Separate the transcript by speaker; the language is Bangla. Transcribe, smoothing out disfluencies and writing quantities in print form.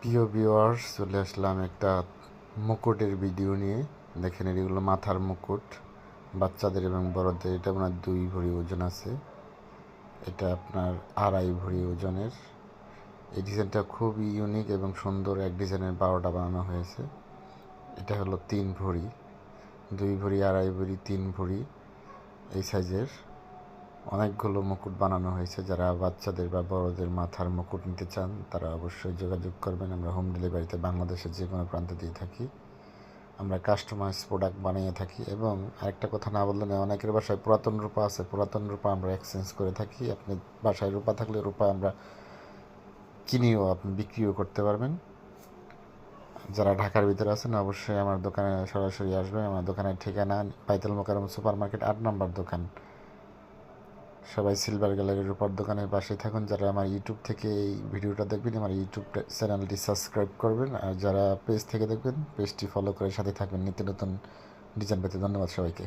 Speaker 1: প্রিয় ভিউয়ার্স, চলে আসলাম একটা মুকুটের ভিডিও নিয়ে। দেখেন, এগুলো মাথার মুকুট, বাচ্চাদের এবং বড়দের। এটা আপনার 2 ভরি ওজন আছে, এটা আপনার 2.5 ভরি ওজনের। এই ডিজাইনটা খুবই ইউনিক এবং সুন্দর। এক ডিজাইনের 12টা বানানো হয়েছে। এটা হলো 3 ভরি, 2 ভরি, 2.5 ভরি, 3 ভরি এই সাইজের অনেকগুলো মুকুট বানানো হয়েছে। যারা বাচ্চাদের বা বড়দের মাথার মুকুট নিতে চান তারা অবশ্যই যোগাযোগ করবেন। আমরা হোম ডেলিভারিতে বাংলাদেশের যে কোনো প্রান্তে দিয়ে থাকি। আমরা কাস্টমাইজ প্রোডাক্ট বানিয়ে থাকি। এবং আরেকটা কথা না বললে না, অনেকের বাসায় পুরাতন রূপা আছে, পুরাতন রূপা আমরা এক্সচেঞ্জ করে থাকি। আপনি বাসায় রূপা থাকলে রূপা আমরা কিনিও আপনি বিক্রিও করতে পারবেন। যারা ঢাকার ভিতরে আছেন অবশ্যই আমার দোকানে সরাসরি আসবেন। আমার দোকানের ঠিকানা বাইতুল মোকাররম সুপার মার্কেট 8 নম্বর দোকান। সবাই সিলভার গ্যালারির উপর দোকানের পাশে থাকুন। যারা আমার ইউটিউব থেকে এই ভিডিওটা দেখবেন, আমার ইউটিউব চ্যানেলটি সাবস্ক্রাইব করবেন। আর যারা পেজ থেকে দেখবেন, পেজটি ফলো করে সাথে থাকবেন নিত্য নতুন ডিজাইন পেতে। ধন্যবাদ সবাইকে।